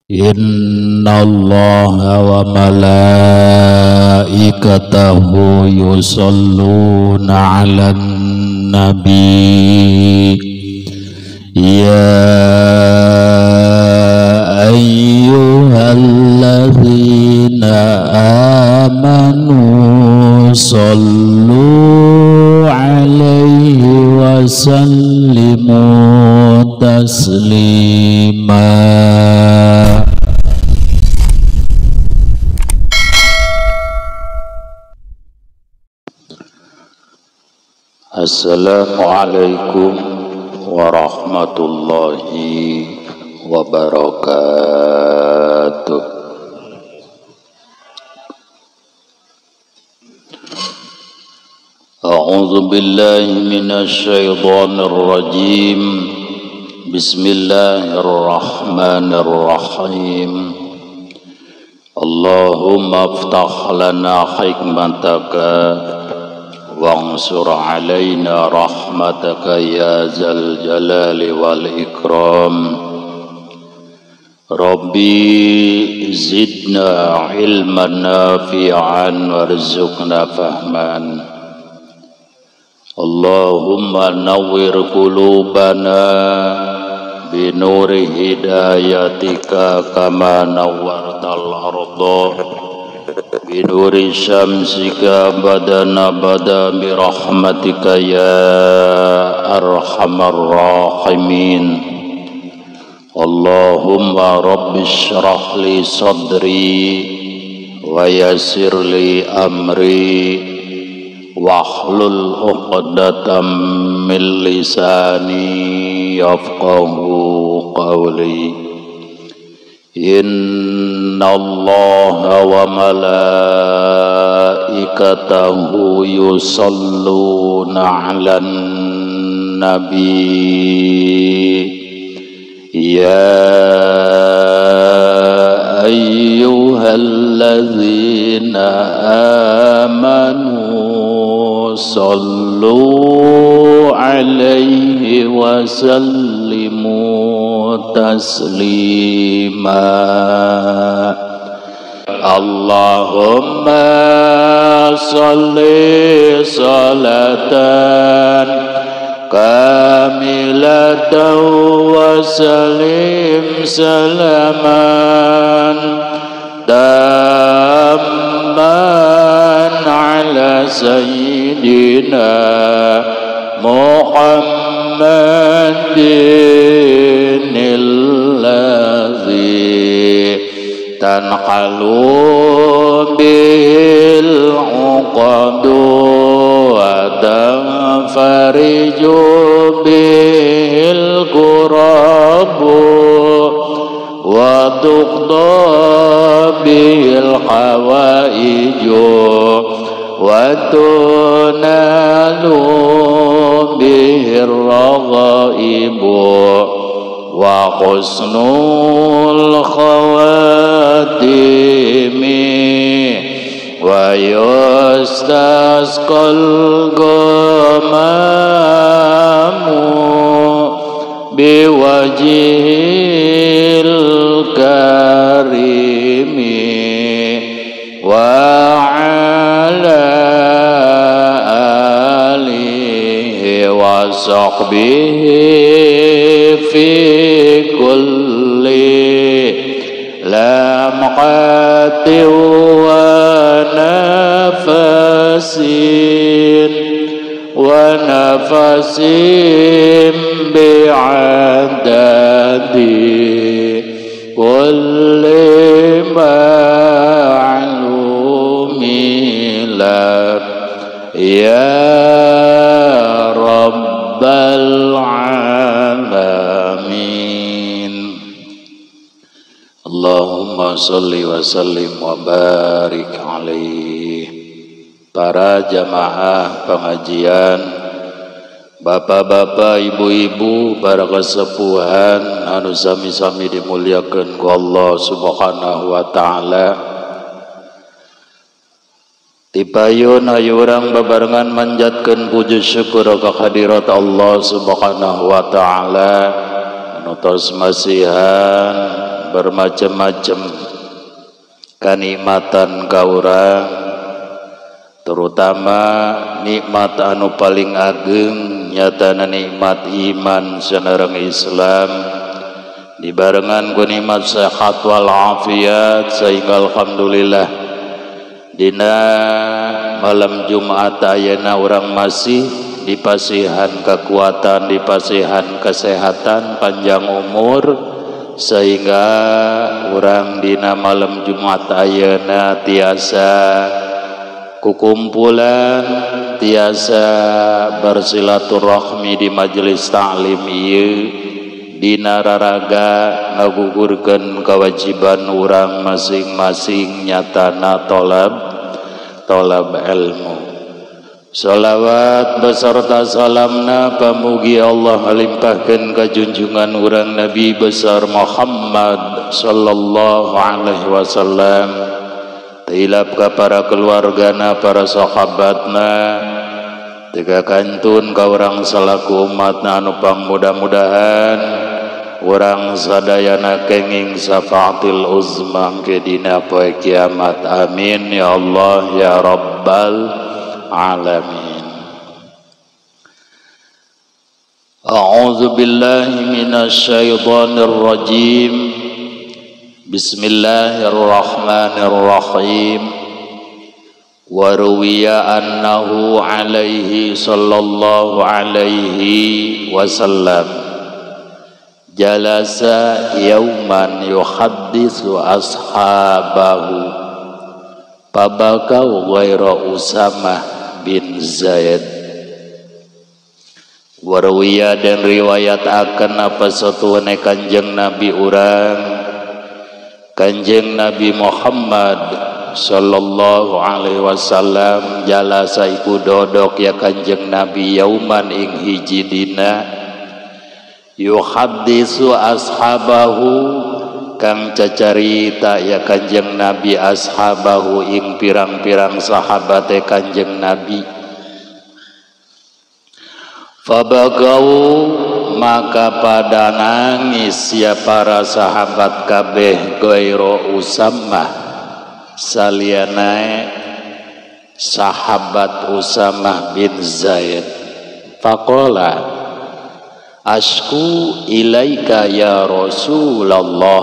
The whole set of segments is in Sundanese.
Innallaha wa malaikatahu yusholluna 'alan nabi. Ya ayyuhalladzina amanu shollu 'alaihi wa sallimu taslima. Assalamualaikum warahmatullahi wabarakatuh. A'udzu billahi minasy syaithanir rajim. Bismillahirrahmanirrahim. Allahumma aftah lana hikmataka wansur alaina rahmataka ya zal jalali wal ikram. Rabbi zidna ilman nafi'an warzuqna fahman. Allahumma nawwir qulubana binuri hidayatika kama nawwartal arda binuri syamsika badana bada birahmatika ya arhamar rahimin. Allahumma rabbi syrah li sadri wa yassir li amri wahlul uqdatam min lisani yafqahu qawli. Innallaha wa malaikatahu yusholluna 'alan nabi. Ya ayyuhalladzina amanu shollu 'alaihi wa sallimu taslima. Allahumma sholli salatan kamilatan wa sallim salaman tamman ala sayyidina Muhammadin alladzi tanqalu bil uqadu wa tanfariju bil qurabu wa tuqda bil hawaiju wa tunalu bihir raghaibu wa husnul khawatimi wa yustasqal ghamamu biwajhil karimi wa ala alihi wa sahbihi fi kulli lamqati wa nafasin bi'adadi kulli ma'lumi lak ya rabbal alamin. Allahumma sholli wa sallim wa barik alaihi. Para jamaah pengajian, bapak-bapak, ibu-ibu, para kesepuhan anu sami-sami dimuliakeun ku Allah Subhanahu wa taala. Tipayun ayu urang babarengan manjatkeun puji syukur ka hadirat Allah Subhanahu wa taala anu tos masihan bermacam-macam kanikmatan ka urang, terutama nikmat anu paling ageng nyatana nikmat iman sareng Islam dibarengan ku nikmat sehat wal afiat, sehingga alhamdulillah dina malam Jumat ayeuna urang masih dipasihan kekuatan, dipasihan kesehatan, panjang umur, sehingga urang dina malam Jumat ayeuna tiasa kukumpulan, tiasa bersilaturahmi di majelis ta'lim ieu dina raraga ngagugurkeun kewajiban urang masing-masing nyatana tolab ilmu. Salawat beserta salamna pamugi Allah ngalimpahkeun ka junjungan urang Nabi besar Muhammad sallallahu alaihi wasallam, tilap ka para keluargana, para sahabatna, tega kantun ka urang salaku umatna anu pangmudah-mudahan urang sadayana kenging syafaatil uzma ke dina poe kiamat. Amin ya Allah ya rabbal alamin. A'udzu billahi minasy syaithanir rajim. Bismillahirrahmanirrahim. Wa ruwiya annahu alaihi sallallahu alaihi wasallam jalasa yauman yuhadditsu ashabahu fabakau ghaira Usamah bin Zaid. Warwiya dan riwayat akan apa satuane kanjeng Nabi urang, kanjeng Nabi Muhammad sallallahu alaihi wasallam jalasa iku dodok ya kanjeng Nabi yauman ing hiji dina yuhaddisu ashabahu kang cacarita ya kanjeng Nabi ashabahu ing pirang-pirang sahabate kanjeng Nabi. Fabagau maka pada nangis ya para sahabat kabeh gairo Usamah saliyanae sahabat Usamah bin Zaid. Faqala asku ilaika ya Rasulullah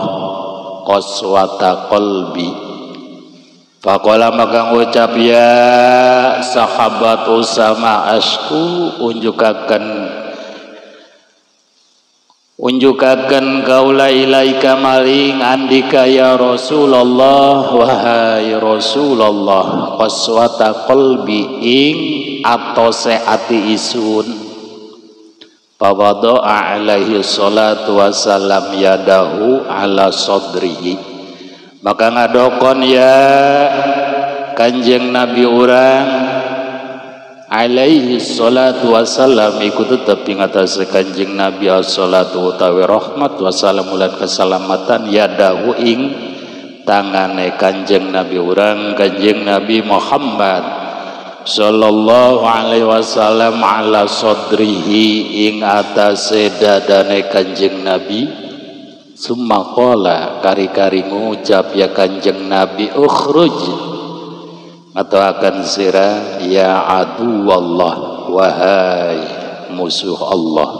qaswata qalbi. Faqala maka ngucap ya sahabat Usamah asku unjukaken kaula ilaika maring andika ya Rasulullah, wahai Rasulullah, qaswata qalbi ing atose ati isun. Fawado'a alaihi salatu wassalam yadahu ala sadrihi, maka ngadokon ya kanjeng Nabi urang alaihi salatu wassalam iku tetep ing atase kanjeng Nabi as-salatu utawi rahmat wassalam ulan keselamatan yadahu ing tangane kanjeng Nabi urang kanjeng Nabi Muhammad sallallahu alaihi wasallam ala sadrihi ing atase dadane kanjeng Nabi. Summa qala kari-kari ngucap ya kanjeng Nabi ukhruj atau akan sirah ya adu wallah, wahai musuh Allah.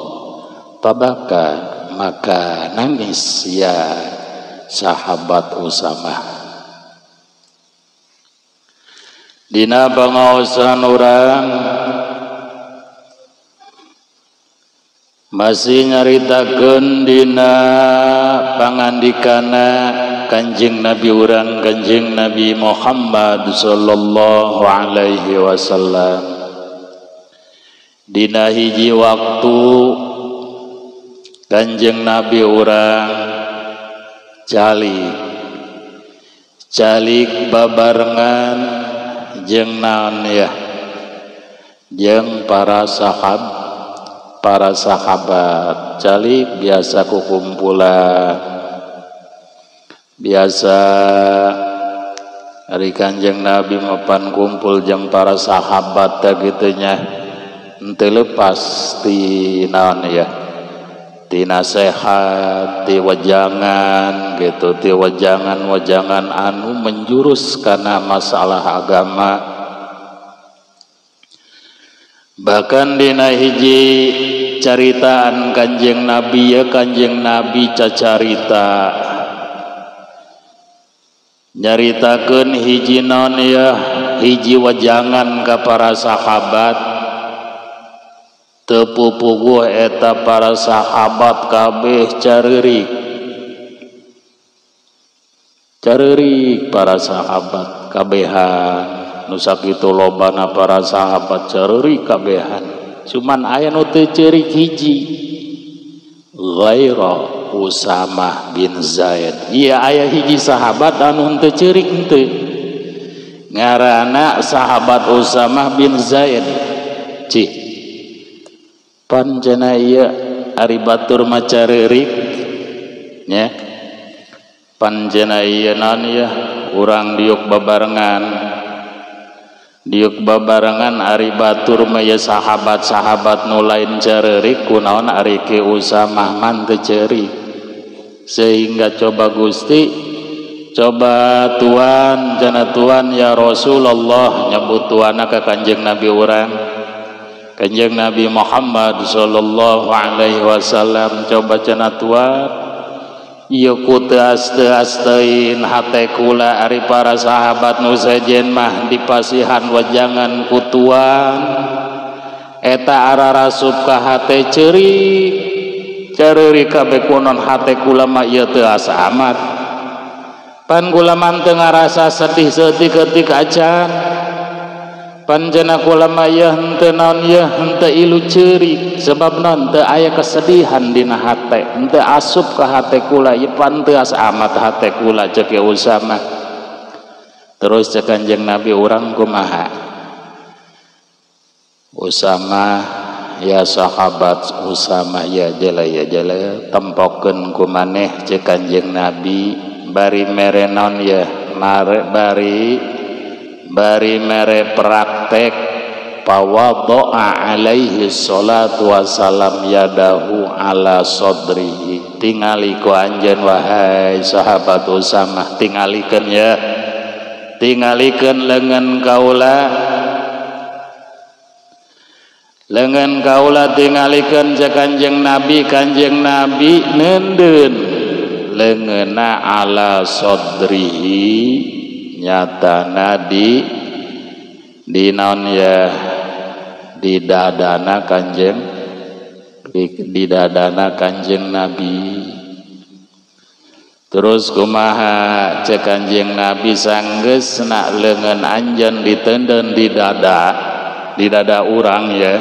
Tabaka maka nangis ya sahabat Usamah. Dina pangaosan urang masih nyaritakeun dina pangandikana kanjeng Nabi urang kanjeng Nabi Muhammad sallallahu alaihi wasallam. Dina hiji waktu kanjeng Nabi urang calik babarengan jeung naon ya jeung para sahabat calik biasa kukumpulan biasa hari kanjeng Nabi mapan kumpul jeung para sahabat gitu nya henteu lepas ti naon ya ti nasihat, ti wajangan gitu, ti wajangan anu menjurus karena masalah agama. Bahkan dina hiji caritaan Kanjeng Nabi ya, Kanjeng Nabi cacarita nyaritakeun hiji naon ya, hiji wajangan ka para sahabat. Teu pupuguh eta para sahabat kabeh careurik para sahabat kabehan. Nu sakitu lobana para sahabat careurik kabehan, cuman aya nu teu ceurik hiji, ghaira Usamah bin Zaid. Iya aya hiji sahabat anu teu ceurik henteu, ngaranna sahabat Usamah bin Zaid. Cih pancena ieu ari batur mah careurik nya, pancena ieu naon ya, urang diuk babarengan ari batur mah ya sahabat-sahabat nu lain careurik, kunaon ari ke Usamah man teu ceurik. Sehingga coba Gusti, coba Tuhan, jana Tuhan ya Rasulullah nyebut Tuhanna ka Kanjeng Nabi urang, Kanjeng Nabi Muhammad sallallahu alaihi wasallam, coba cenah Tuhan ieu kuteas-teasteun hate kula ari para sahabat nu sejen mah dipasihan wajangan ku Tuhan eta ararasup ka hate ceurik kabeh kunon hate kula mah ieu teu asa amat, pan kula mah teu ngarasa sedih seutik-eutik acan, panjana kula mah ieu henteu naon ieu henteu ilu ceurik, sebab naon teu aya kesedihan dina hate, henteu asup ka hate kula, ieu pan teu asa amat hate kula ceuk Usamah. Terus ceuk Kanjeng Nabi urang kumaha? Usamah ya sahabat Usamah ya jala tempokeun ku maneh ceuk Kanjeng Nabi bari mere naon ya, bari mere praktek pawadha'a alaihi salatu wassalam yadahu ala sadrihi. Tingali ku anjeun wahai sahabat Usamah, tingalikeun ya, tingalikeun leungeun kaula tingalikeun ka Kanjeng Nabi neundeun leungeunna ala sadrihi, nyatana di naon ya, di dadana Kanjeng Nabi. Terus kumaha ceuk Kanjeng Nabi, sanggeusna leungeun anjeun diteundeun di dada urang ya,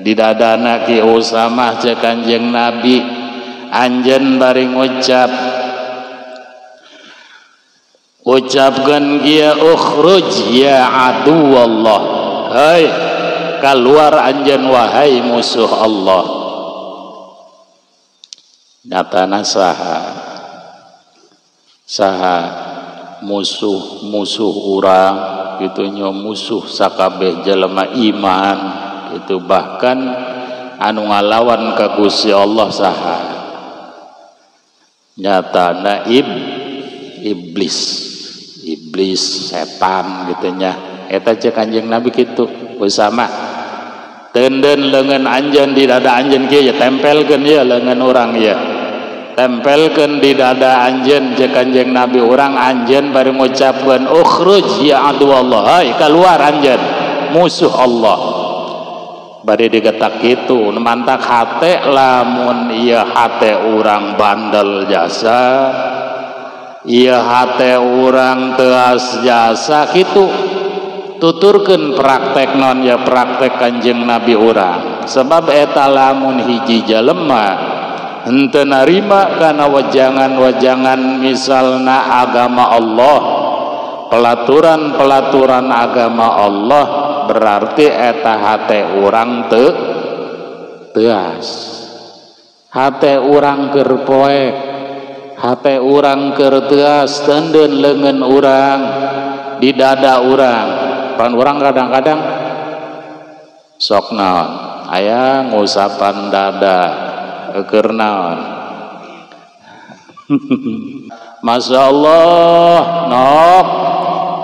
di dadana ki Usamah ceuk Kanjeng Nabi, anjeun bari ucapkan kia ukhruj ya aduwallah, hai keluar anjeun wahai musuh Allah. Nyatana saha musuh urang kitu nya, musuh sakabeh jelema iman itu, bahkan anu ngalawan ka Gusti Allah saha? Nyatana iblis setan gitu nya. Eta ceuk Kanjeng Nabi kitu, Usamah teundeun leungeun anjeun di dada anjeun kieu ya, tempelkeun ya leungeun urang ya, tempelkeun di dada anjeun ceuk Kanjeng Nabi urang, anjeun bari ngucapkeun ukhruj ya aduwallah, hai keluar anjeun musuh Allah. Bari digetak kitu mantak hate, lamun ieu hate urang bandel jasa, iya hate urang teas jasa kitu, tuturkeun praktek non ya, praktek Kanjeng Nabi urang. Sebab eta lamun hiji jelema henteu narima kana wajangan-wajangan misalna agama Allah, pelaturan agama Allah, berarti eta hate urang teas, hate urang keur poek, hate urang keur teas, teundeun leungeun urang di dada urang. Pan urang kadang-kadang sok naon aya ngusapan dada, keur naon Masya Allah nok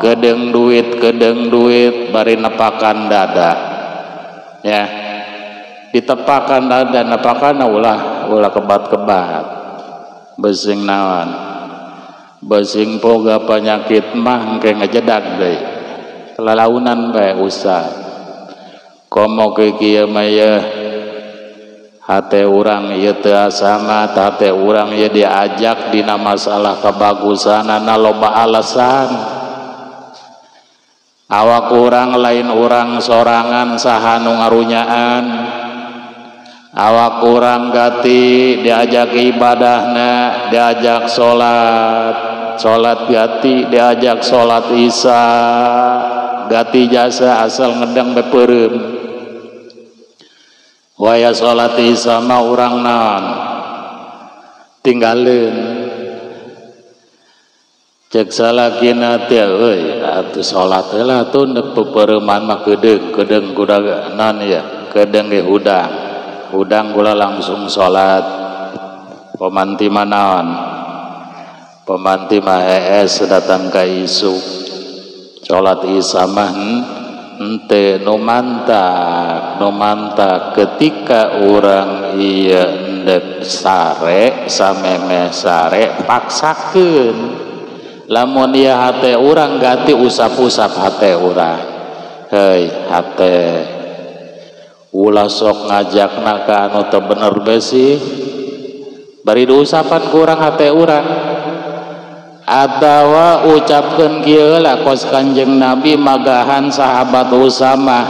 kedeng duit bari nepakan dada ya ditepakan dada nepakan ulah kebat-kebat besing naon besing boga penyakit mah engke ngajedag deui lalaunan bae usah komo ke kieu mah hate urang ieu teu asama hate urang ieu diajak dina masalah kebagusanana loba alasan awak urang lain urang sorangan saha nu ngarunyaan awak urang gati diajak ibadahna diajak salat gati diajak salat isya gati jasa asal ngedeng bepeureum waya salat isya mah urang naon tinggalin cek salakina teh euy atuh salat heula atuh neuk pepereuman mah kedeung kuda naon ya kedeung ge hudang kula langsung salat pemanti mah naon pemanti mah hees datang ka isu salat isya mah ente nu mantak ketika orang iya ndek sare sameme sare paksakeun lamun ieu hate urang ganti usap-usap hate urang heuy hate ulah sok ngajakna ka anu teu bener besi bari diusapan ku urang hate urang atawa ucapkeun kieu lah kos Kanjeng Nabi magahan sahabat Usama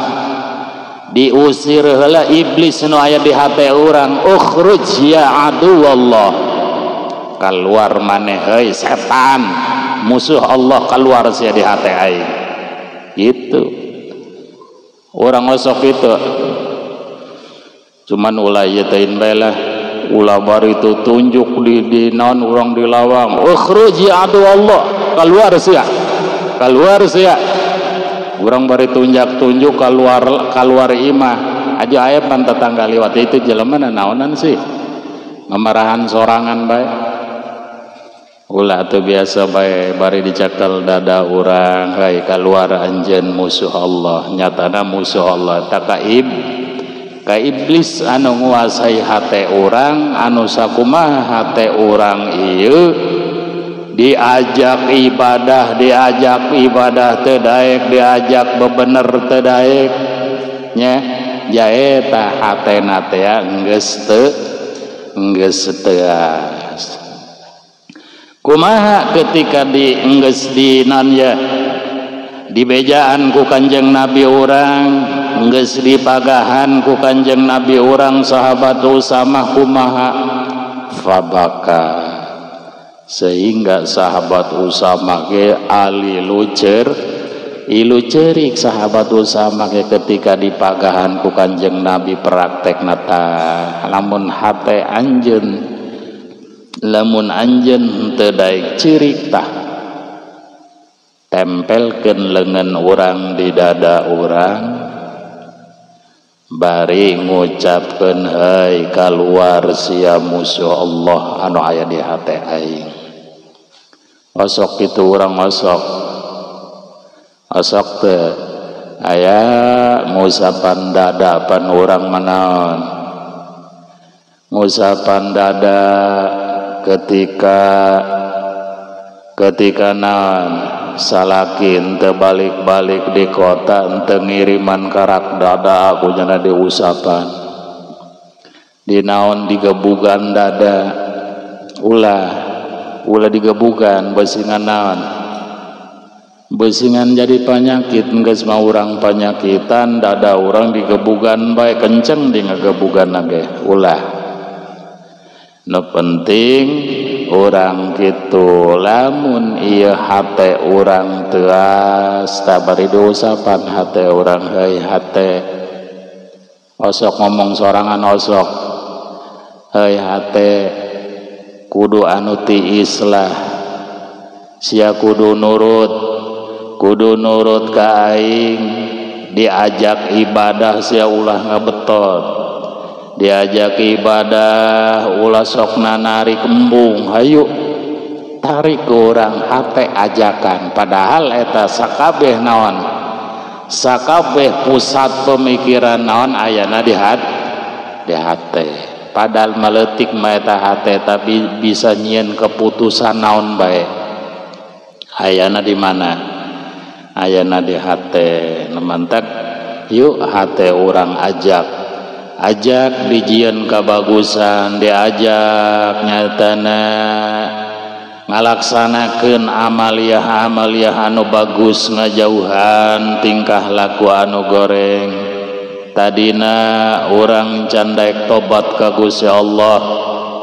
diusir heula iblis nu aya di hate urang ukhruj ya aduwallah keluar maneh heuy setan musuh Allah keluar sia di hate aing gitu urang osok itu cuman ulah ieu teuing bae lah ulah bari itu tunjuk di naon urang di lawang ukhruj ya adu Allah keluar sia urang bari tunjuk keluar imah aja aya pan tetangga liwat itu jelema naonan sih ngamarahan sorangan bae ulah teu biasa bae bari dicakel dada urang hai keluar anjeun musuh Allah nyatana musuh Allah takaib ka iblis anu nguasai hate urang anu sakumaha hate urang ieu diajak ibadah teu daek diajak bebener teu daek nya jaeta hatena teh geus teu kumaha ketika geus di nan ya dibejaan ku Kanjeng Nabi urang geus dipagahan ku Kanjeng Nabi urang sahabat Usamah kumaha fabaka sehingga sahabat Usamah ge ilu ceurik sahabat Usamah ge ketika dipagahan ku Kanjeng Nabi praktekna tah lamun hate anjeun teu daek ceurik tah tempelkeun leungeun urang di dada urang bari ngucapkeun heuy kaluar sia musuh Allah anu aya di hate aing osok kitu urang osok teu aya ngusapan dada pan urang manaon ngusapan dada ketika naon salaki ente balik-balik di kota ente ngiriman karak dada aku nyana diusapan di naon digebugan dada ulah digebugan besingan naon besingan jadi penyakit geus mah urang penyakitan dada urang digebugan bae kenceng di ngagebugan ge ulah nu penting urang kitu lamun ieu hate urang teu tabari diusapan hate urang heuy hate osok ngomong sorangan osok heuy hate kudu anu tiis lah sia kudu nurut ka aing diajak ibadah sia ulah ngabetot diajak ibadah ulah sokna narik embung hayu tarik ke urang hate ajakan padahal eta sakabeh naon sakabeh pusat pemikiran naon ayana di hate padahal meletik mah eta hate tapi bisa nyieun keputusan naon bae ayana di mana ayana di hate nemantak yuk hate urang ajak dijieun kabagusan diajak nyatana ngalaksanakeun amaliah anu bagus ngajauhan tingkah laku anu goreng tadina urang candaek tobat ka Gusti Allah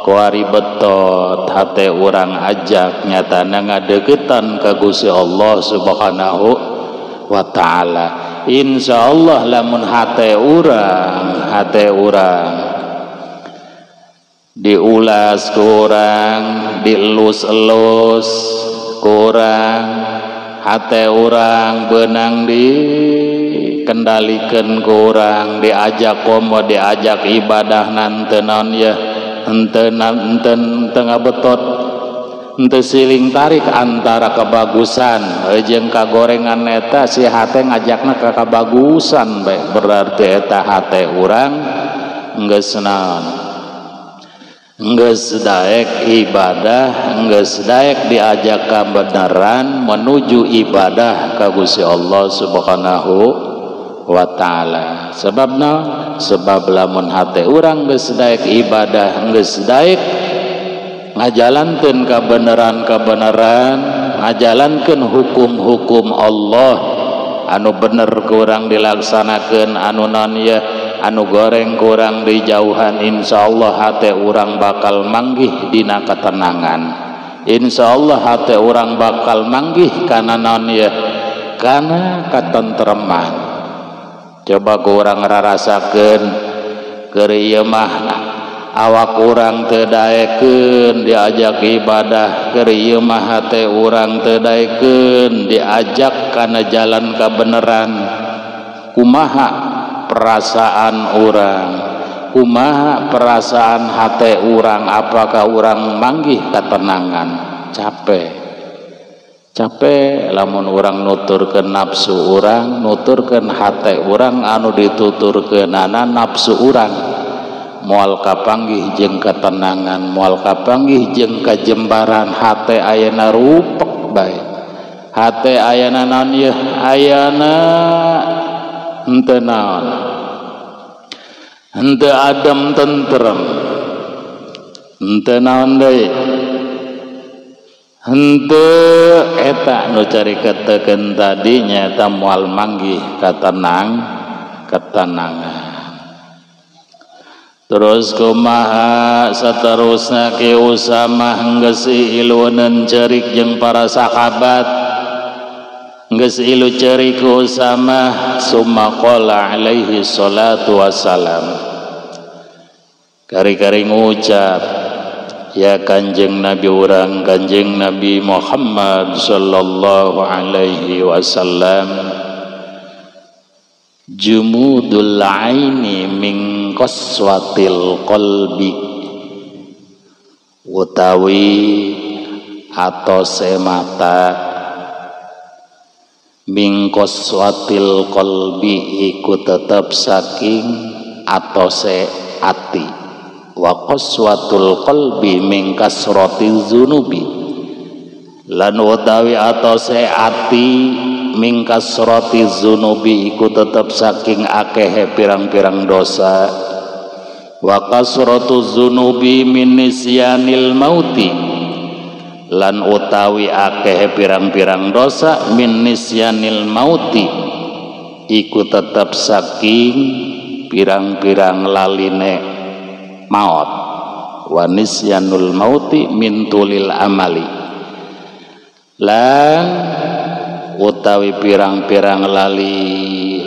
kuari betot hate urang ajak nyatana ngadeukeutan ka Gusti Allah Subhanahu wa ta'ala. Insyaallah lamun hate urang diulas kurang dielus-elus kurang hate urang beunang dikendalikeun kurang diajak komo diajak ibadah nanti naon ya henteu ngabetot henteu siling tarik antara kebagusan jeung kagorengan eta si hate ngajakna ka kabagusan bae berarti eta hate urang geus naon geus daek ibadah geus daek diajak ka beneran menuju ibadah ka Gusti Allah Subhanahu wa ta'ala. Sebabna sebab lamun hate urang geus daek ibadah geus daek ngajalankeun kabeneran ngajalankeun hukum-hukum Allah anu bener kurang dilaksanakeun anu non ya anu goreng kurang dijauhan insyaallah hate urang bakal manggih dina ketenangan insyaallah hate urang bakal manggih kana naon ya kana katentreman coba ku urang rarasakeun keur ieu mah awak urang teu daekeun diajak ibadah keur ieu mah hate urang teu daekeun diajak kana jalan kabeneran kumaha perasaan urang kumaha perasaan hate urang apakah urang manggih ketenangan capek lamun urang nuturkeun nafsu urang nuturkeun hate urang anu dituturkeunana nafsu urang moal kapanggih jeung ketenangan moal kapanggih jeung kajembaran hate ayana rupek bae hate ayana naon ieu ayana henteu naon henteu adem tentrem henteu naon deui henteu eta nu carikeutkeun tadi nyaeta moal manggih ketenangan terus kumaha saterusna ki Usamah geus iluneun cerik jeung para sahabat geus ilu cerik ku Usamah summa qala alaihi salatu wassalam kari-kari ngucap ya kanjeng Nabi urang kanjeng Nabi Muhammad sallallahu alaihi wasallam jumudul aini min qaswatil qalbi utawi atose mata min qaswatil qalbi iku tetep saking atose ati wa qaswatul qalbi min kasratiz zunubi lan utawi atose ati min kasratiz zunubi iku tetep saking akehe pirang-pirang dosa wa kasratuz zunubi min nisyanil mauti lan utawi akeh pirang-pirang dosa min nisyanil mauti iku tetap saking pirang-pirang laline maut wa nisyanul mauti min tulil amali lan utawi pirang-pirang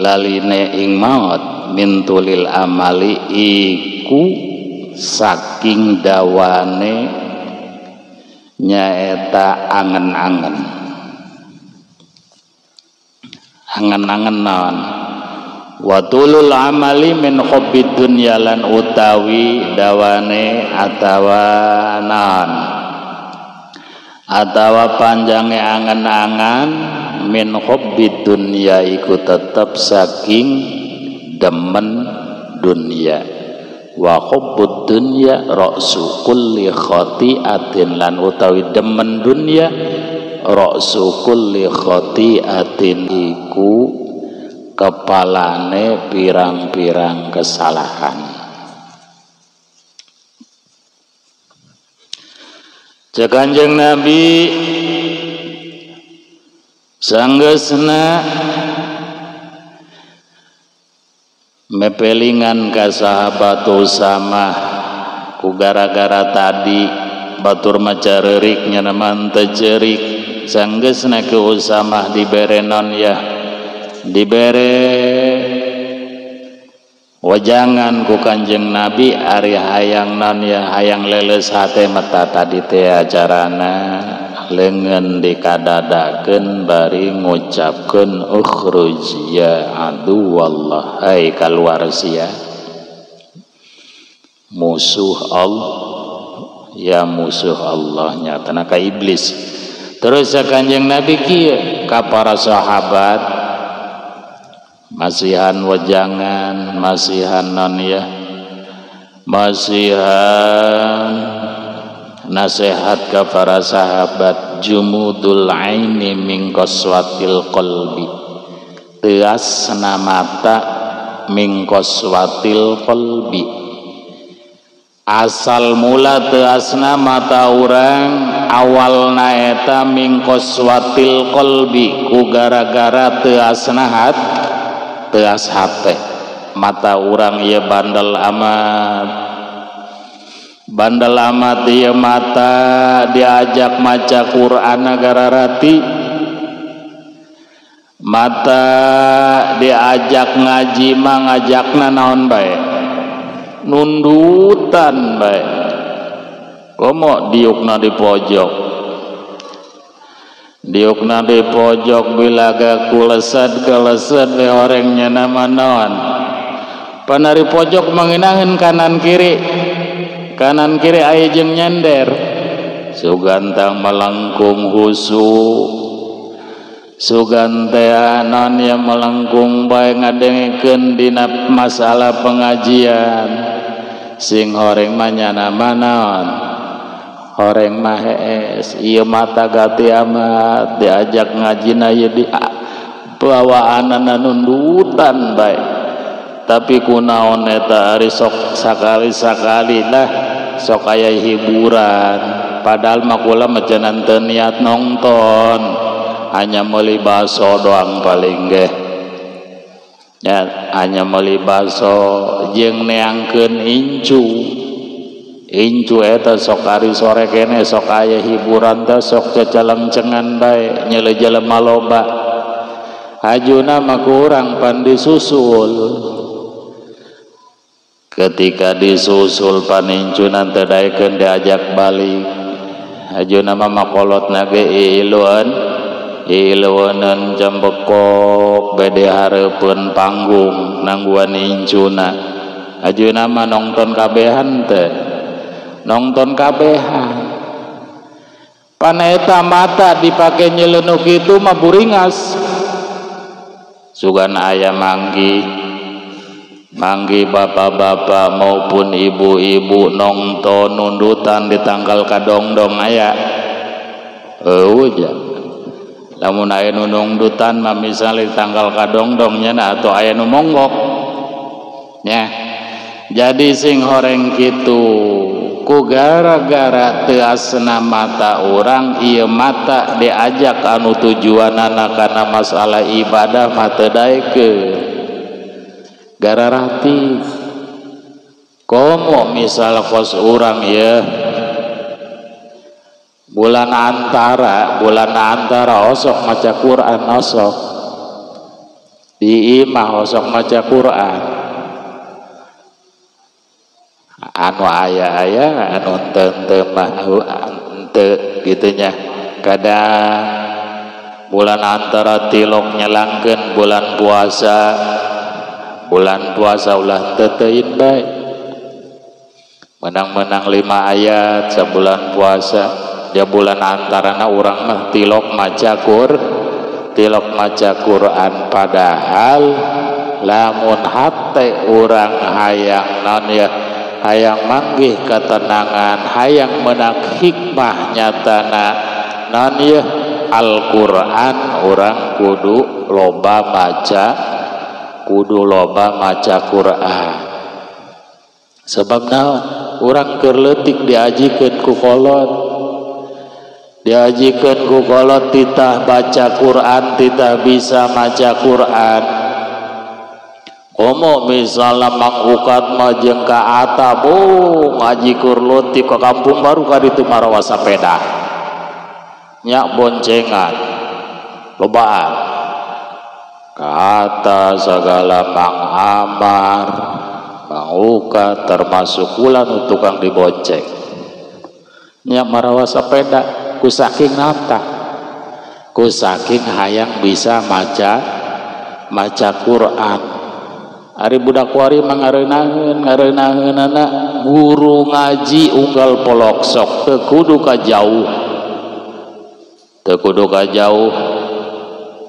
laline ing maut min tulil amali iku saking dawane nyaeta angen-angen naon wa tulul amali min hubbid dunya lan utawi dawane atawa panjange angan-angan min hubbid dunya iku tetep saking demen dunya wa hubbud dunya ra'su kulli khati'atin lan utawi demen dunya ra'su kulli khati'atin iku kepalane pirang-pirang kesalahan. Kanjeng Nabi sanggeusna mepelingan ka sahabat Usamah ku gara-gara tadi batur macarerik nya naman teu ceurik sanggeusna ke Usamah dibere non ya dibere wajangan ku Kanjeng Nabi ari hayang non ya hayang leles hate mata tadi teh acarana leungeun dikadadakeun bari ngucapkeun ukhruj ya adu wallah hai kaluar sia musuh Allah ya musuh Allah nyatana ka iblis. Terus Kanjeng Nabi kieu ka para sahabat masihan wajangan masihan non ya masihan nasihat ke para sahabat jumudul aini min qaswatil qalbi teasna mata min qaswatil qalbi asal mula teasna mata urang awalna eta min qaswatil qalbi ku gara-gara teasna teas hate mata urang ieu bandel amat ieu mata diajak maca Quran negara rati mata diajak ngaji mah ngajakna naon bae nundutan bae komo diukna di pojok bilaga kulesed we orangnya nama naon panari pojok manginaheun kanan kiri aya jeung nyender sugantang melengkung husu sugantea non yang melengkung bae ngadengkeun dina masalah pengajian sing horeng mah nama naon horeng mah hees ieu mata gati amat diajak ngajina ieu di bawaanana nundutan bae tapi kunaon eta ari sok sakali-sakali lah sok aya hiburan padahal mah kula macenan teu niat nongton hanya meuli baso doang paling ge ya hanya meuli baso jeung neangkeun incu eta sok ari sore kene sok aya hiburan teh sok cacalengcengan bae nyele jelema loba hajuna mah kurang pan disusul ketika disusul pan incunan teh daekeun diajak balik hajuna mah makolotna ge ilueunan jambekok bede hareupeun panggung nangguan incuna hajuna mah nongton kabehan teh nonton kabehan paneta mata dipake nyeleunuk itu mah buringas sugan aya manggi bapak-bapak maupun ibu-ibu nonton nundutan di tanggal kadongdong aya eueuh lamun aya nu nundutan mah misale di tanggal kadongdong nya atau aya nu monggok nya jadi sing horeng kitu ku gara-gara teasna mata orang ieu mata diajak anu tujuanana kana masalah ibadah mah teu daekeun gara rati komo misal kos urang ya bulan antara osok maca Quran osok di imah osok maca Quran anu aya anu teu mah teu gitunya kadang bulan antara tilok nyelangkeun bulan puasa bulan puasa ulah teuteun bae menang-menang 5 ayat sabulan puasa dia bulan antarana urang mah tilok maca Quran padahal lamun hate urang hayang naon ya hayang manggih ketenangan hayang meunang hikmah nyatana naon ya Al-Qur'an urang kudu loba maca Qur'an sebab naon urang keur leutik diajikeun ku kolot titah baca Quran titah bisa maca Quran komo misalnya Mang Ukat mah jeung ka Ata ngaji keur leutik ka kampung baru ka ditu marawa sapeda nya boncengan lobaan ka Ata sagala Mang Amar Mang Ukat termasuk kula nu tukang dibonceng nya marawa sapeda ku saking nata ku saking hayang bisa maca Quran ari budak wari mangareunaheun anak guru ngaji unggal polok sok teu kudu ka jauh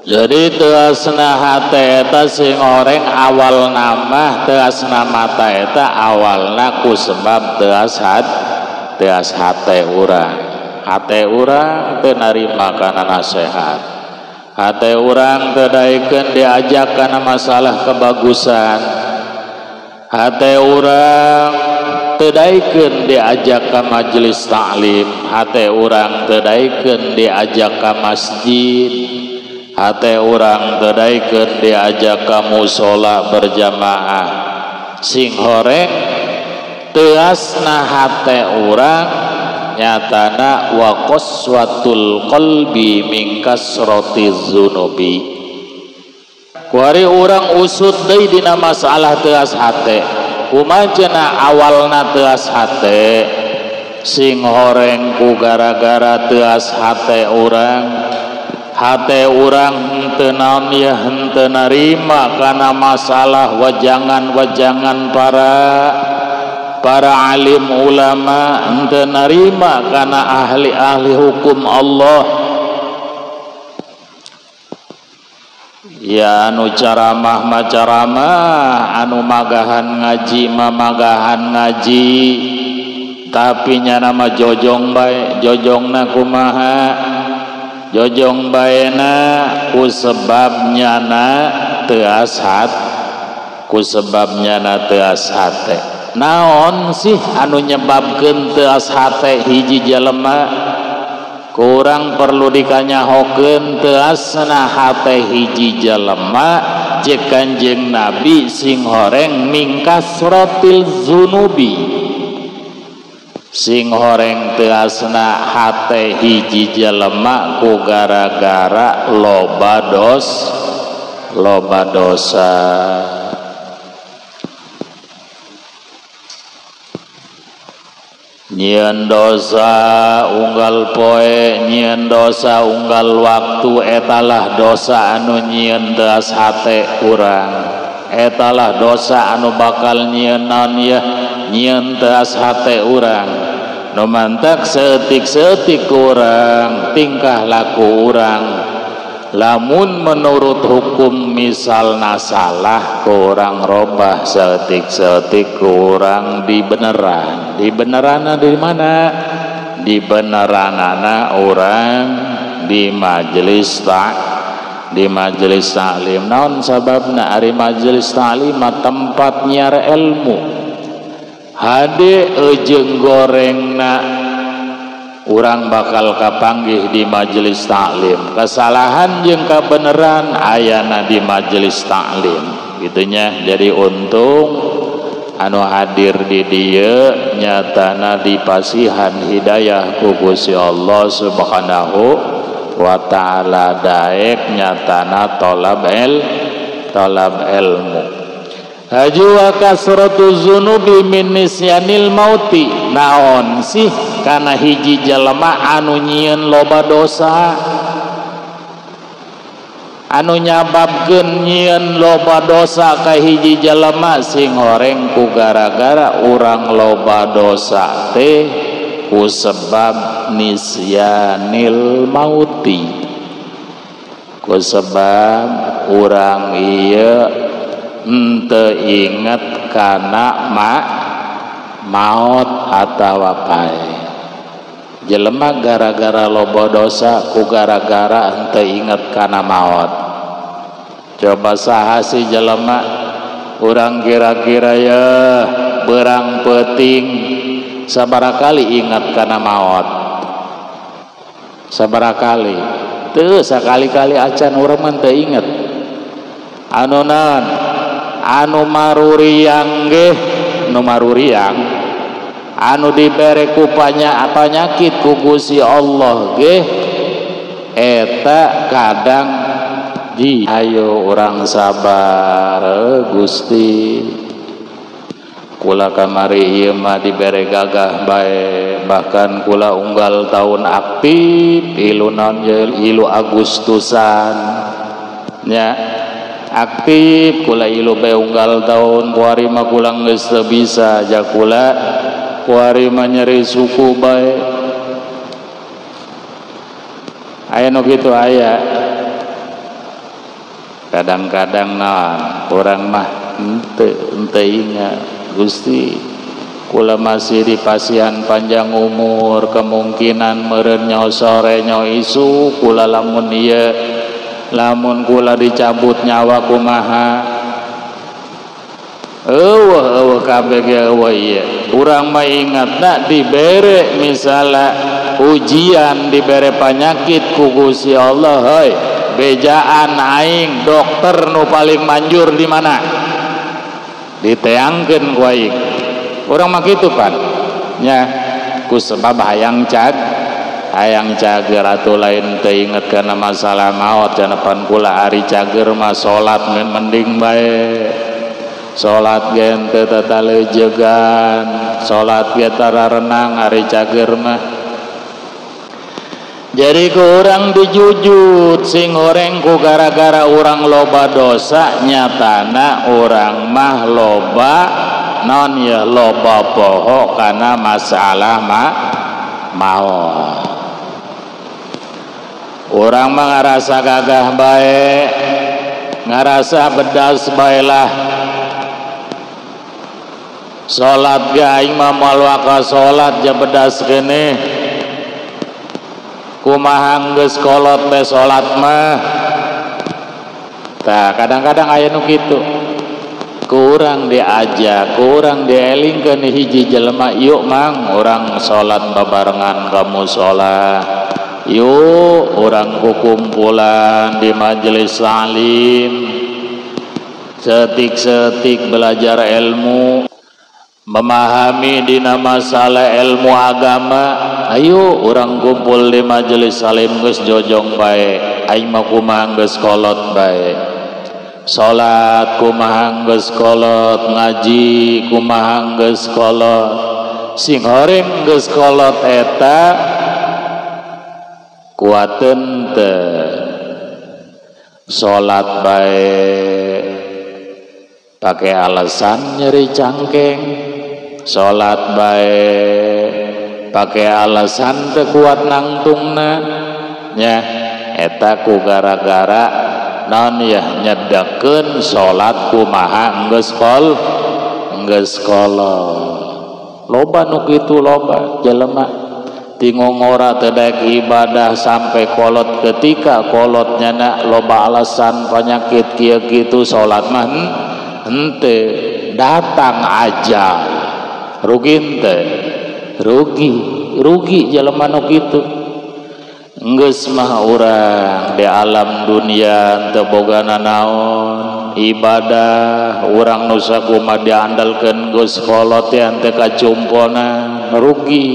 jadi teu asna hate eta sing oreng awal nama teu asna mata eta awalna ku sebab teu as hate urang hate urang teu narima kana nasihat hate urang teu daekeun diajak kana masalah kebagusan hate urang teu daekeun diajak ka majelis taklim hate urang teu daekeun diajak ka masjid hate urang teu daekeun diajak ka mushola berjamaah sing horeng teu asna hate urang nyatana wa qaswatul qalbi min kasratiz zunubi kuari urang usut deui dina masalah teu as hate kumaha awalna teu as hate sing horeng ku gara-gara teu as hate urang teu naon ya henteu narima kana masalah wajangan para alim ulama henteu narima kana ahli hukum Allah ya anu caramah anu magahan ngaji tapi nya nama jojong bae jojongna kumaha jojong baena ku sebabnya na teu as hate naon sih anu nyebabkeun teu as hate hiji jelema kurang perlu dikanyahokeun teu asna hate hiji jelema jeung Kanjeng Nabi sing horeng mingkasrotil zunubi sing horeng teu asna hate hiji jelema ku gara-gara loba dosa nyieun dosa unggal poe nyieun dosa unggal waktu etalah dosa anu nyieun teu as hate urang etalah dosa anu bakal nyieun naon ya nyieun teu as hate urang nu mantak seutik-seutik urang tingkah laku urang lamun menurut hukum misalna salah kurang robah seetik-seetik kurang dibeneran di mana dibeneranana orang di majelis taklim naon sababna ari majelis taklim tempat nyiar ilmu hade ejeung gorengna urang bakal kapanggih di majelis taklim kesalahan jeung kabeneran ayana di majelis taklim gitunya jadi untung anu hadir di dieu nyatana dipasihan hidayah ku Gusti Allah Subhanahu wa taala daek nyatana tolab ilmu haju wa kasratu zunubi min nisyanil mauti naon sih kana hiji jelema anu nyieun loba dosa anu nyababkeun nyieun loba dosa ka hiji jelema sing horeng ku gara-gara urang loba dosa teh ku sebab nisyanil mauti, ku sebab urang ieu henteu inget kana maut atawa pae. Jelema gara-gara loba dosa ku gara-gara henteu inget kana maut. Coba saha si jelema urang kira-kira ya berang peuting sabaraha kali ingat kana maut? Sabaraha kali? Teu sakali-kali acan urang mah teu inget. Anu naon? Anu maruriang ge, nu maruriang anu dibere ku panyakit ku Gusti Allah ge eta kadang di ayo urang sabar Gusti, kula kamari ieu mah dibere gagah bae, bahkan kula unggal tahun aktif ilu naon ilu Agustusan nya aktif kula ilu bae unggal tahun kuari mah kula geus teu bisa ja kula kuari mah nyeri suku bae aya nu kitu aya. Kadang-kadang naon urang mah henteu ingat Gusti, kula masih dipasihan panjang umur, kemungkinan meureun nyaho sore nyaho isu kula lamun ieu lamun kula dicabut nyawa kumaha. Eueuh kabeh ge eueuh ieu. Urang mah ingatna dibere misalnya ujian, dibere penyakit ku Gusti Allah, heuy bejaan aing dokter nu paling manjur di mana? Diteangkeun ku aing. Urang mah kitu pan. Nya ku sebab hayang cager atuh lain teu inget kana masalah maut. Canepan kula ari cager mah salat mending bae. Salat ge teu tataleujegan, salat ge tararenang ari cager mah. Jadi ku urang dijujut sing horeng ku gara-gara urang loba dosa, nyatana urang mah loba non ya loba poho kana masalah maut. Urang mah ngarasa gagah bae, ngarasa bedas bae lah. Salat ge aing mah moal waka salat ja bedas keneh. Kumaha geus kolot teh salat mah. Tah kadang-kadang aya nu kitu. Kurang diajak, kurang dielingkeun hiji jelema, yuk mang urang salat babarengan ka mushola. Yuk urang kukumpulan di majelis salim. Setik-setik belajar ilmu, memahami dina masalah ilmu agama. Ayo urang kumpul di majelis salim geus jojong bae, aing mah kumaha geus kolot bae. Salat kumaha geus kolot, ngaji kumaha geus kolot. Sing horeng geus kolot eta kuateun teu. Salat bae pake alasan nyeri cangkeng, salat bae pake alasan teu kuat nangtungna nya eta ku gara-gara naon ya nyedekeun salat kumaha geus kolot. Loba nu kitu, loba jelema tingongora teu daek ibadah sampai kolot, ketika kolotnya na loba alasan penyakit kieu kitu salat mah henteu datang ajal rugi henteu rugi jelema nu kitu. Geus mah urang di alam dunia teu bogana naon ibadah, urang nu sakumaha diandalkeun geus kolot teh teu kacumpona rugi.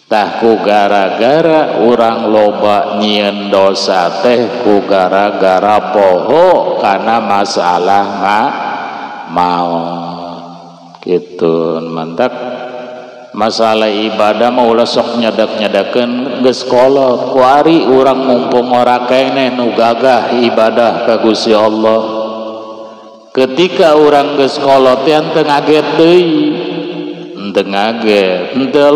Tah ku gara-gara urang loba nyieun dosa teh ku gara-gara poho kana masalah maut kitu. Mantap masalah ibadah mah ulah sok nyedak-nyedakeun geus kolot kuari urang mumpung ora keneh nu gagah ibadah ka Gusti Allah. Ketika urang geus kolot teh teu ngaget deui, henteu ngaget, henteu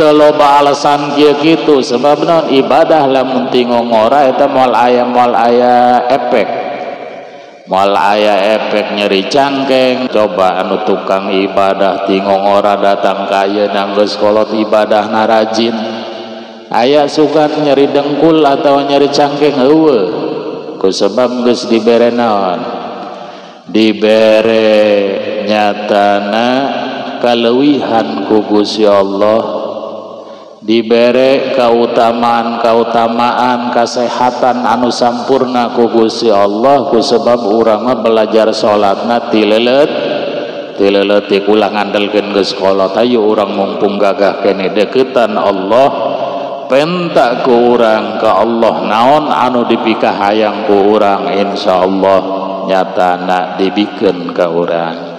loba alasan kieu kitu. Sebab naon ibadah lamun tingong ora eta moal aya efek. Moal aya efek nyeri cangkeng. Coba anu tukang ibadah tingong ora datang ka ayeuna geus kolot ibadahna rajin, aya sugan nyeri dengkul atau nyeri cangkeng heueuh. Ku sebab geus dibere naon, dibere nyatana kaleuwihan ku Gusti Allah, dibere kautamaan kasehatan anu sampurna ku Gusti Allah. Ku sebab urang mah belajar salatna ti leuleut ulah ngandelkeun geus kolot. Ayo urang mumpung gagah kene deukeutan Allah, penta ku urang ka Allah naon anu dipikahayang ku urang, insyaallah nyatana dibikeun ka urang.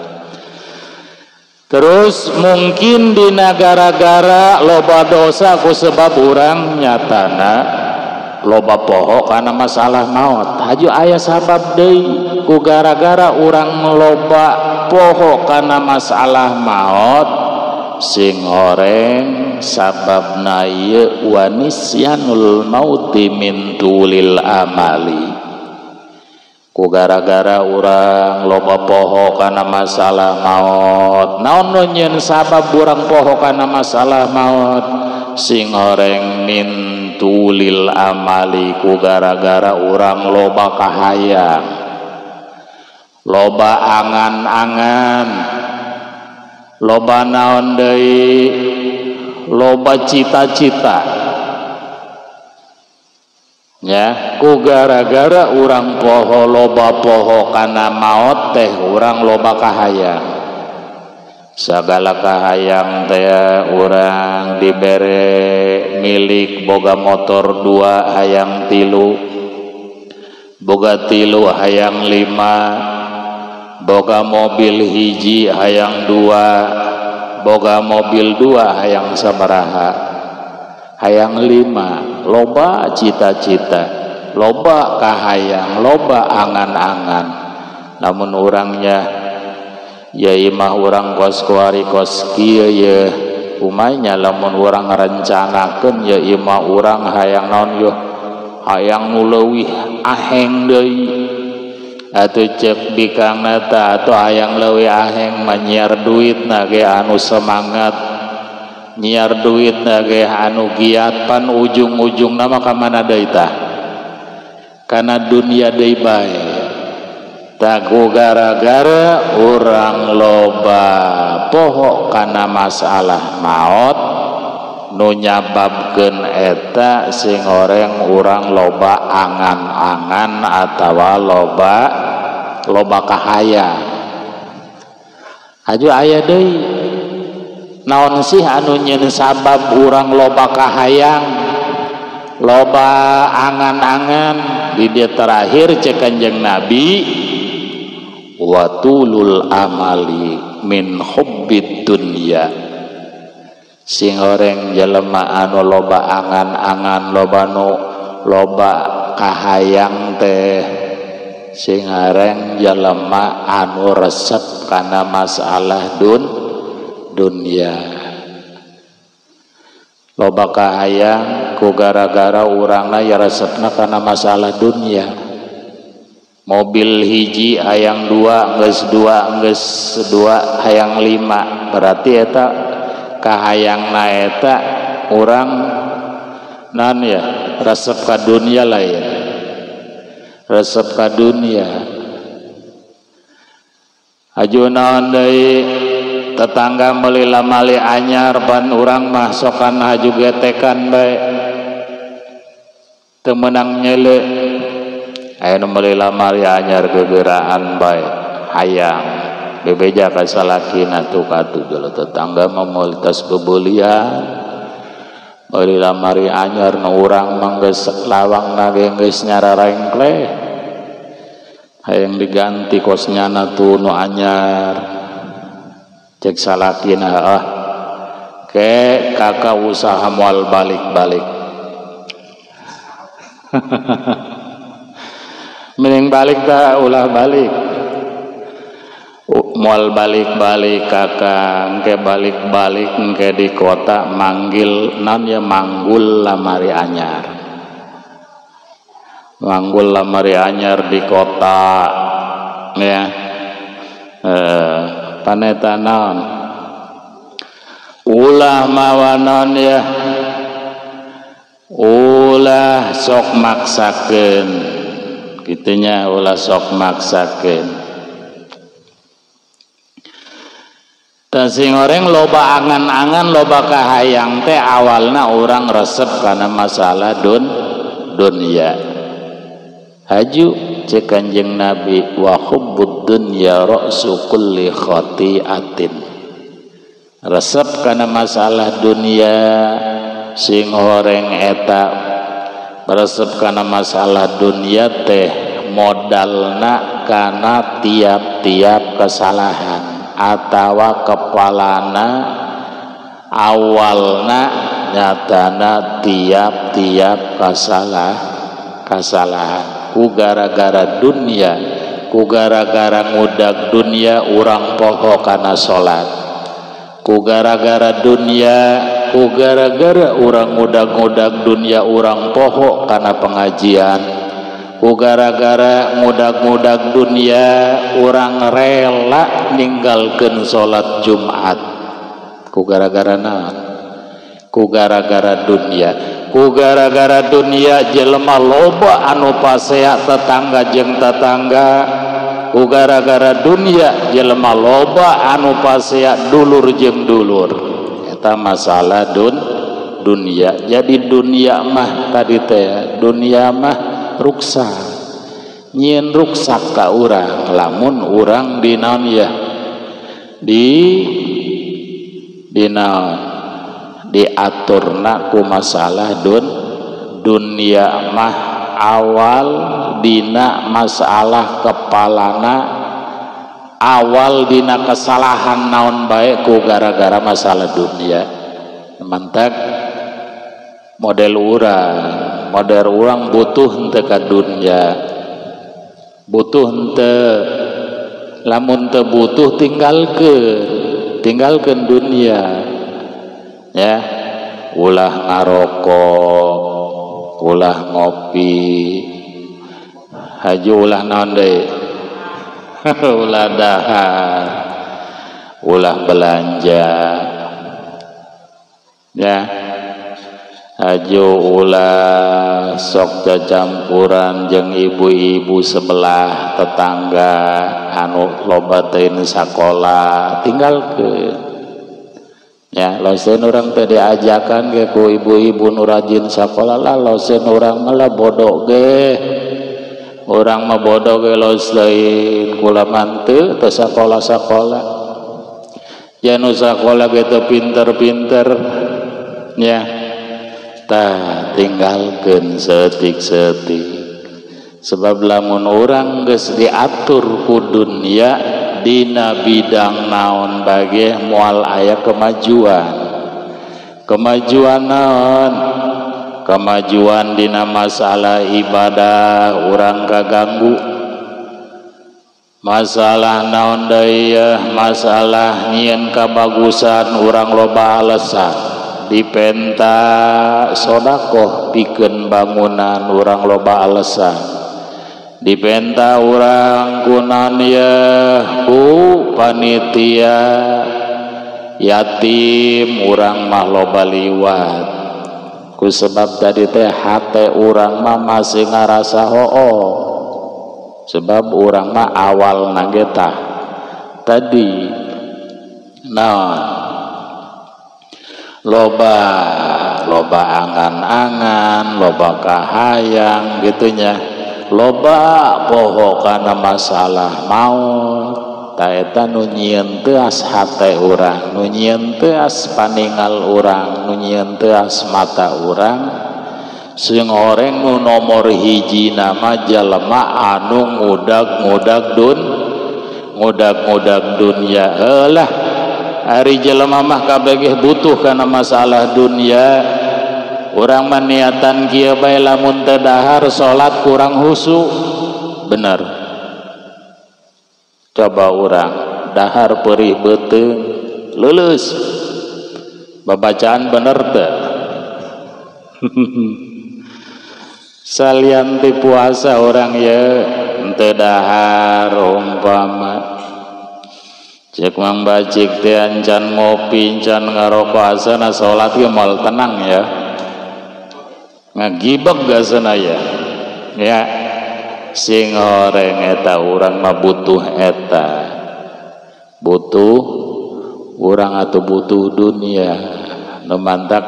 Terus mungkin di negara-gara loba dosa ku sebab urang nyatana loba poho karena masalah maut. Haju aya sabab deui ku gara-gara urang loba poho karena masalah maut, sing horeng sababna ieu wanisyanul mauti min tulil amali. Ku gara-gara urang loba poho kana masalah maut. Naon nu nyieun sabab urang poho kana masalah maut? Sing horeng min tulil amali, ku gara-gara urang loba kahayang, loba angan-angan, loba naon deui, loba cita-cita. Ya, ku gara-gara urang poho loba poho kana maut teh urang loba kahayang. Sagala kahayang teh urang dibere milik boga motor 2 hayang 3, boga 3 hayang 5, boga mobil hiji hayang 2, boga mobil 2 hayang sabaraha, hayang 5. Loba cita-cita, loba kahayang, loba angan-angan. Namun urangnya ya imah urang kos kuari kos kieu ye umanya lamun urang ngarencanakeun ya imah urang hayang naon yo, hayang nu leuwih aheng deui. Atuh cek bikangna ta atuh hayang leuwih aheng manyiar duitna ge anu semangat, nyiar duit ge anu giat, pan ujung-ujung nama ka mana deui tah? Kana dunia deui bae. Tagu gara-gara urang loba poho kana masalah maut, nu nyababkeun eta sing horeng urang loba angan-angan atawa loba kahayang. Aju aya deui naon sih anu nyieun sabab urang loba kahayang, loba angan-angan? Di dia terakhir cek Kanjeng Nabi, watulul amali min hubbid dunya. Sing horeng jelema anu loba angan-angan, loba kahayang teh sing horeng jelema anu resep kana masalah dunia. Loba kahayang ku gara-gara urangna ya resepna kana masalah dunia. Mobil hiji hayang 2 geus 2 hayang 5, berarti eta kahayangna eta urang naon ya, resep ka dunia lain, resep ka dunia. Aju naon deui tetangga meuli lamali anyar ban urang mah sokan haju getekan bae teu meunang nyeuleuh. Aya nu meuli lamali anyar gegeuraan bae hayang bebeja ka salakina tuh katu jolo tetangga mah meuli tos beulian meuli lamari anyar nu urang mah geus lawangna ge geus nyararengkleh, hayang diganti kosnyana tuh nu anyar. cek salakina ke kakak usaha moal balik-balik mending balik tak ulah balik moal balik-balik kakak engke balik-balik engke di kota manggil non ya manggul lamari anyar di kota ya paneta naon ulah mawanon ya ulah sok maksakeun kitunya ulah sok maksakeun dan sing orang loba angan-angan loba kahayang teh awalna orang resep karena masalah dunia haju cek Kanjeng Nabi wa hubbud dunya ra'su kulli khati'atin resep karena masalah dunia sing horeng eta resep karena masalah dunia teh modalna karena tiap-tiap kesalahan atawa kepalana awalna nyatana tiap-tiap kesalahan ku gara-gara dunia ku gara-gara ngudag dunia urang poho kana salat ku gara-gara dunia ku gara-gara urang ngudag-ngudag dunia urang poho kana pengajian ku gara-gara ngudag-ngudag dunia urang rela ninggalkeun salat Jumat ku gara-gara naon ku gara-gara dunia ku gara-gara dunia jelema loba anu pasea tetangga jeung tetangga ku gara-gara dunia jelema loba anu pasea dulur jeung dulur eta masalah dunia jadi dunia mah tadi teh dunia mah ruksak nyieun ruksak ka urang lamun urang dinaon ya di naon diaturna ku masalah dunia mah awal dina masalah kepalana awal dina kesalahan naon bae ku gara-gara masalah dunia mantak model urang butuh henteu ka dunia butuh henteu lamun teu butuh tinggalkeun dunia ya ulah ngarokok ulah ngopi haju ulah naon deui ulah dahar ulah belanja ya haju ulah sok jajampuran jeung ibu-ibu sebelah tetangga anu loba teh sakola tinggalkeun ya lauseun urang teh diajakan ge ku ibu-ibu nu rajin sakola lah lauseun urang mah bodoh ge urang mah bodoh ge laus lain kula manteu teu sakola ya nu sakola ge teu pinter-pinter ya tah tinggalkeun seutik-seutik sebab lamun urang geus diatur ku dunia dina bidang naon bage moal aya kemajuan naon kemajuan dina masalah ibadah urang kaganggu masalah naon deui masalah nyieun kabagusan urang loba alesan dipenta sedekah pikeun bangunan urang loba alesan dipenta urang kunan ya ku panitia yatim urang mah loba liwat ku sebab tadi teh hate urang mah masih ngarasa hoo sebab urang mah awal nageta tadi naon loba angan-angan loba kahayang gitunya loba poho kana masalah maut ta eta nu nyieun teu as hate urang nu nyieun teu as paningal urang nu nyieun teu as mata urang sing horeng nu nomor hiji nama jalema anu ngudag-ngudag dunya heulah Ari jelema mah kabeh butuh kana masalah dunia. Urang mah niatan kieu bae lamun teu dahar salat kurang husu. Bener. Coba urang dahar perih beuteung lulus. Babacaan bener teu? Salian ti puasa orang ya teu dahar umpama cek mang bacik teh encan ngopi encan ngarokok asana salat ge moal tenang ya ngagibeg gasana ya sing horeng eta urang mah butuh eta butuh urang atau butuh dunia nu mantak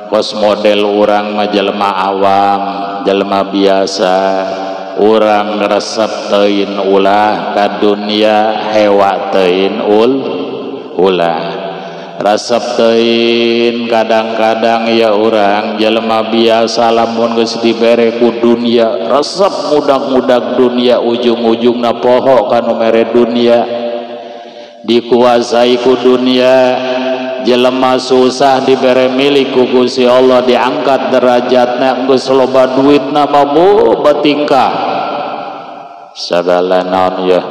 kos model urang mah jelema awam jelema biasa urang resep teuin ulah ka dunia hewa teuin ulah resep teuin kadang-kadang ya urang jelema biasa lamun geus dibere ku dunia resep mudag-mudag dunia ujung-ujungna poho kanu mere dunia dikuasai ku dunia jelema susah dibere milik ku Gusti Allah diangkat derajatna geus loba duitna mah batingkah sagala naon ya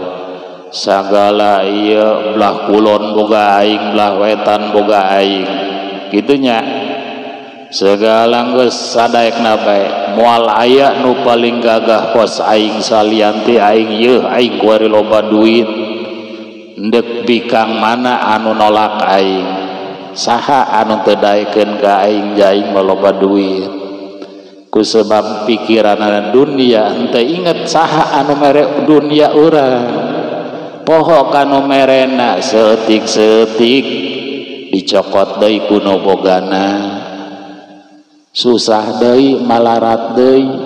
sagala ieu belah kulon boga aing belah wetan boga aing kitunya segala geus sadaekna bae moal aya nu paling gagah kos aing salian teh aing yeuh aing kuari loba duit endek bikang mana anu nolak aing saha anu teu daekeun ka aing jaing loba duit ku sebab pikiranna dunia henteu inget saha anu mere dunia urang poho kanu merena seutik-seutik dicokot deui ku nu bogana susah deui malarat deui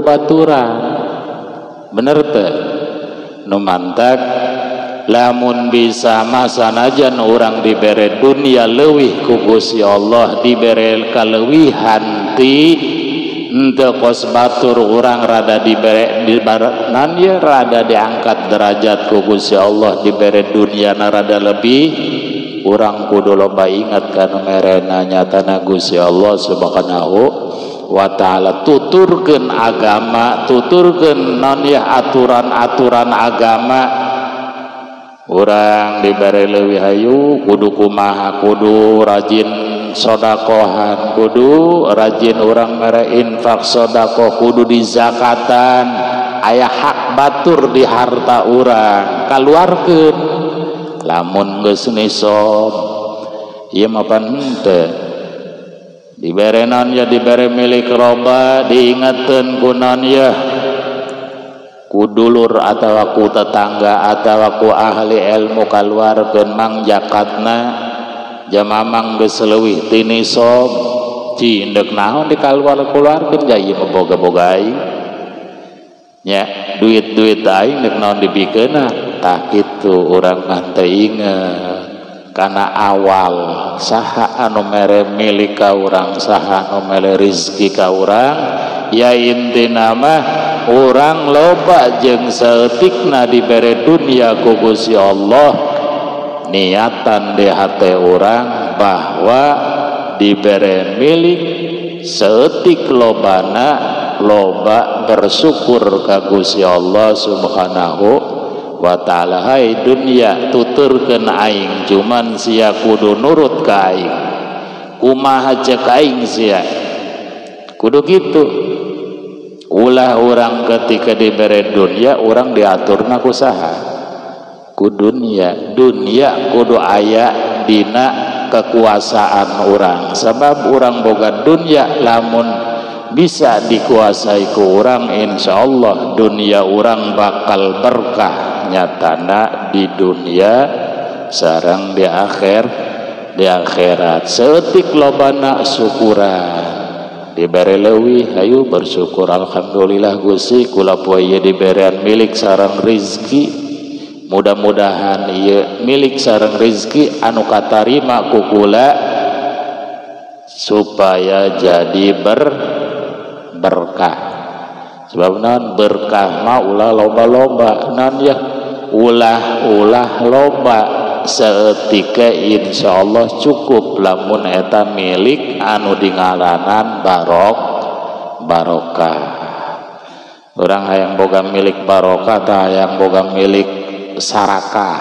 baturan bener teu nu mantak lamun bisa masa najan orang dibere dunia leuwih ku Gusti Allah dibere kaleuwihan ti henteu kos batur urang rada dibere dibaranan ya rada diangkat derajat ku Gusti Allah dibere dunia na rada lebih urang kudu loba ingat kana merena nyatana Gusti Allah subhanahu wa ta'ala tuturkeun agama tuturkeun naon ya aturan-aturan agama urang dibere leuwih hayu kudu kumaha kudu rajin sodakohan kudu rajin urang mere infak sodakoh kudu di zakatan aya hak batur di harta urang kaluarkeun lamun geus nisab ieu mah pan henteu dibere naon ya dibere milik roba diingatkeun ku naon ya ku dulur atawa ku tetangga atawa ku ahli ilmu kaluarkeun mang jakatna jamamang geus leuwih ti nisab ci endek naon dikaluarkeun ja ieu mah boga-boga aing nya duit-duit aing endek naon dibikeunna tah kitu urang mah teu inget kana awal saha anu mere milik ka urang saha anu mere rezeki ka urang ya intina mah urang loba jeung saeutikna dibere dunia ku Gusti Allah niatan di hate urang bahwa dibere milik saeutik lobana loba bersyukur ka Gusti Allah subhanahu wa ta'ala hai dunia tuturkeun aing cuman sia kudu nurut ka aing kumaha ceuk aing sia kudu kitu ulah orang ketika diberi dunia orang diaturna ku saha ku dunia kudu aya dina kekuasaan orang sebab orang boga dunia lamun bisa dikuasai ku orang insyaallah dunia orang bakal berkah nyatana di dunia sareng di akhirat seutik lobana syukuran dibere leuwih ayo bersyukur alhamdulillah Gusti kula poe ieu diberian milik sareng rezeki mudah-mudahan ieu milik sareng rezeki anu katarima ku kula supaya jadi berkah sebab naon berkah mah ulah loba-loba naon ya ulah loba seetika insyaallah cukup lamun eta milik anu dingalanan barokah. Urang hayang boga milik barokah tah hayang boga milik sarakah.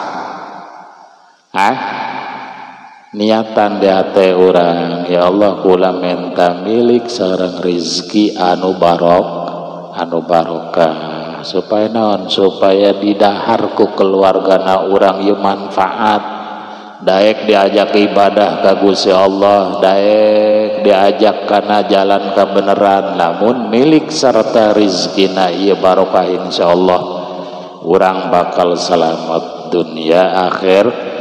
Niatan di hati urang, ya Allah kula minta milik sareng rizki anu barokah supaya naon, supaya didahar ku keluargana urang ieu manfaat, daek diajak ibadah ka Gusti Allah, daek diajak kana jalan kebenaran, namun milik serta rizkina ieu barokah insyaallah urang bakal selamat dunia akhirat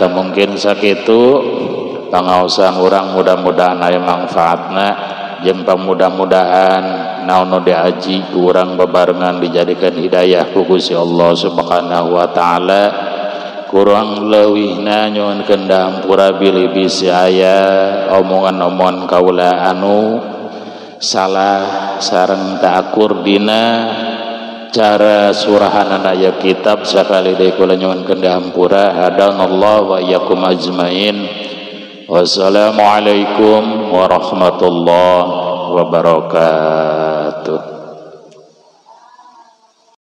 mungkin sakitu pangaosan urang mudah-mudahan aya manfaatna jeung mudah-mudahan naon nu diaji ku urang bebarengan dijadikan hidayah ku Gusti Allah Subhanahu wa taala. Kurang leuwihna nyuwunkeun dahampura bilih bisi aya omongan-omongan kaula anu salah sareng taakur dina cara surahanana aya kitab sakali deui kula nyuwunkeun dahampura. Hadanallahu wa iyyakum ajmain. Wassalamualaikum warahmatullahi wabarakatuh.